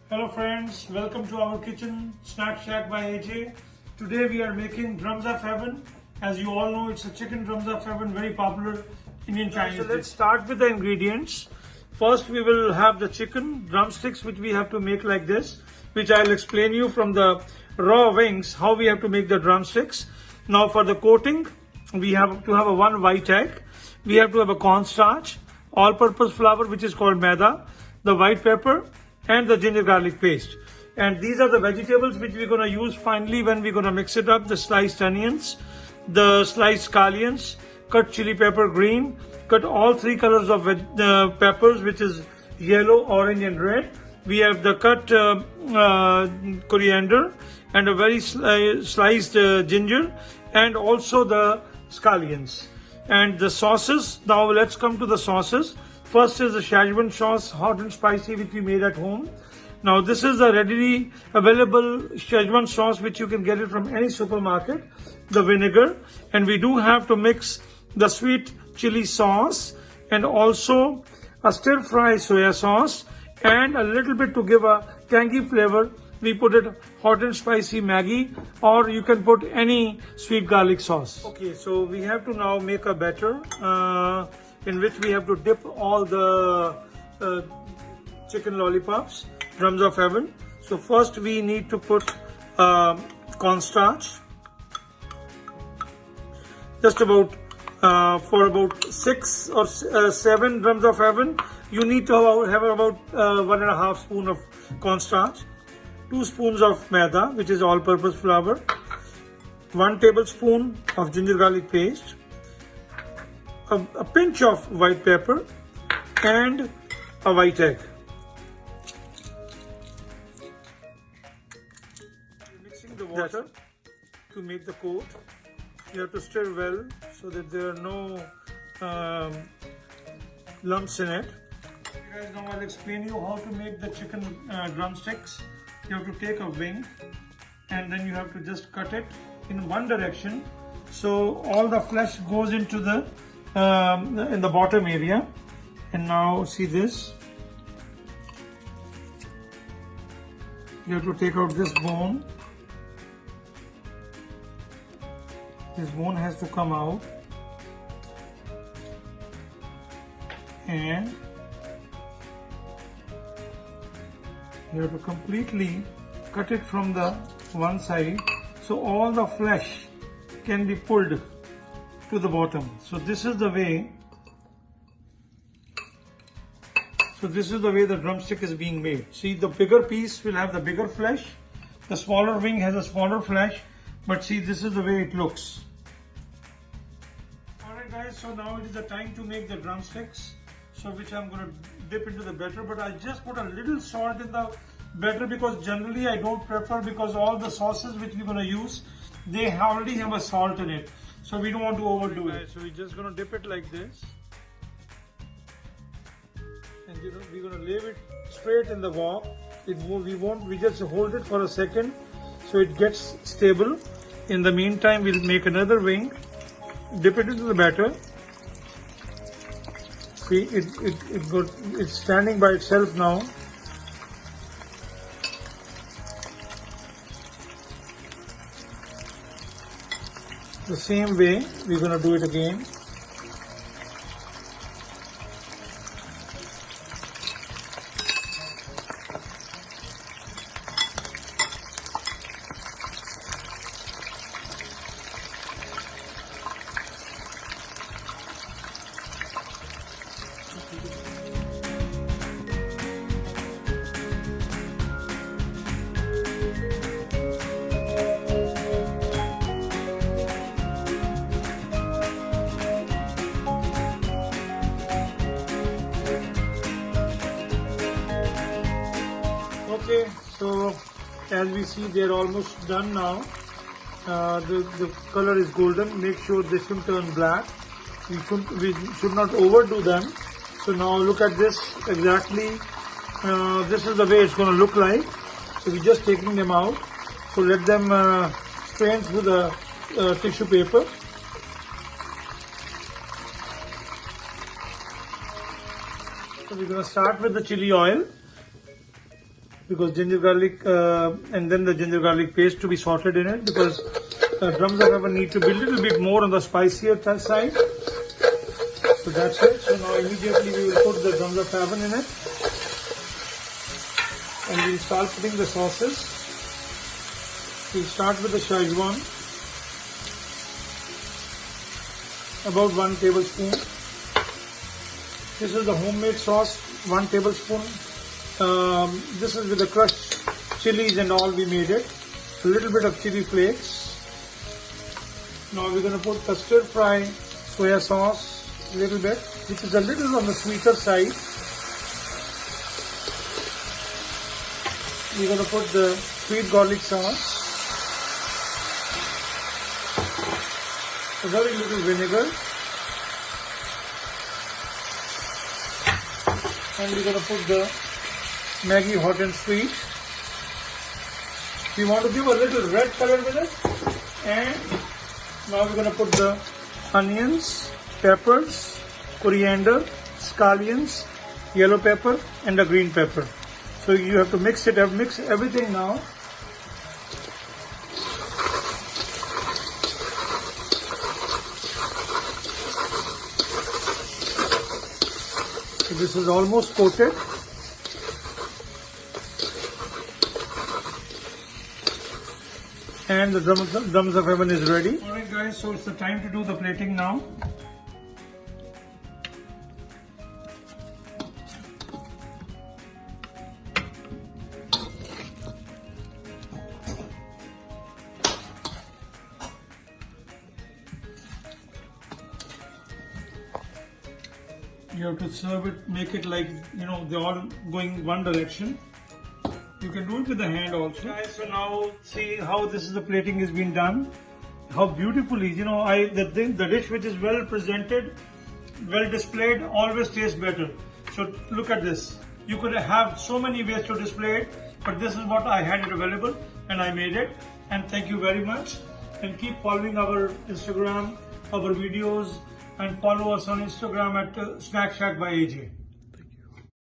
Hello friends, welcome to our kitchen Snack Shack by AJ. Today we are making drums of heaven. As you all know, it's a chicken drums of heaven, very popular Indian Chinese dish. So let's start with the ingredients. First we will have the chicken drumsticks, which we have to make like this, which I'll explain you from the raw wings how we have to make the drumsticks. Now for the coating, we have to have a 1 white egg. We have to have a cornstarch, all-purpose flour which is called maida, the white pepper, and the ginger garlic paste. And these are the vegetables which we're going to use finally when we're going to mix it up. The sliced onions, the sliced scallions, cut chili pepper green, cut all 3 colors of peppers, which is yellow, orange and red. We have the cut coriander and a very sliced ginger, and also the scallions. And the sauces, now let's come to the sauces. First is the Szechuan sauce, hot and spicy, which we made at home. Now this is the readily available Szechuan sauce, which you can get it from any supermarket. The vinegar, and we do have to mix the sweet chili sauce and also a stir fry soya sauce and a little bit to give a tangy flavor. We put it hot and spicy Maggi, or you can put any sweet garlic sauce. Okay, so we have to now make a batter in which we have to dip all the chicken lollipops, drums of heaven. So first we need to put cornstarch, just about for about 6 or 7 drums of heaven. You need to have about 1.5 spoon of cornstarch, 2 spoons of maida, which is all-purpose flour, 1 tablespoon of ginger garlic paste, a pinch of white pepper, and a white egg. Mixing the water to make the coat. You have to stir well so that there are no lumps in it. Okay guys, now I'll explain you how to make the chicken drumsticks. You have to take a wing and then you have to just cut it in one direction, so all the flesh goes into the in the bottom area. And now see this, you have to take out this bone. This bone has to come out, and you have to completely cut it from the one side so all the flesh can be pulled to the bottom. So this is the way. So this is the way the drumstick is being made. See, the bigger piece will have the bigger flesh. The smaller wing has a smaller flesh. But see, this is the way it looks. Alright guys, so now it is the time to make the drumsticks. So which I'm going to dip into the batter. But I just put a little salt in the batter because generally I don't prefer, because all the sauces which we're going to use, they already have a salt in it. So we don't want to overdo it. So we're just going to dip it like this. And we're going to leave it straight in the wok. We just hold it for a second so it gets stable. In the meantime, we'll make another wing, dip it into the batter. See, it's standing by itself now. The same way, we're going to do it again. Okay, so as we see, they're almost done now. The color is golden. Make sure they shouldn't turn black. We should not overdo them. So now look at this exactly. This is the way it's going to look like. So we're just taking them out. So let them strain through the tissue paper. So we're going to start with the chili oil. because ginger garlic and then the ginger garlic paste to be sorted in it, because drums of heaven need to be a little bit more on the spicier side. So that's it. So now immediately we will put the drums of heaven in it, and we'll start putting the sauces. We'll start with the Szechuan, about 1 tablespoon. This is the homemade sauce, 1 tablespoon. This is with the crushed chilies and all we made it. A little bit of chili flakes. Now we're going to put custard fry soya sauce, a little bit, which is a little on the sweeter side. We're going to put the sweet garlic sauce, a very little vinegar, and we're going to put the Maggi hot and sweet. We want to give a little red color with it, and now we're going to put the onions, peppers, coriander, scallions, yellow pepper, and the green pepper. So you have to mix everything now. So this is almost coated. And the drums of heaven is ready. Alright guys, so it's the time to do the plating now. You have to serve it, make it like, they're all going one direction. You can do it with the hand also. Guys, so now see how this is the plating is being done. How beautifully, the dish which is well presented, well displayed, always tastes better. So look at this. You could have so many ways to display it, but this is what I had it available and I made it. And thank you very much. And keep following our Instagram, our videos, and follow us on Instagram at Snack Shack by AJ.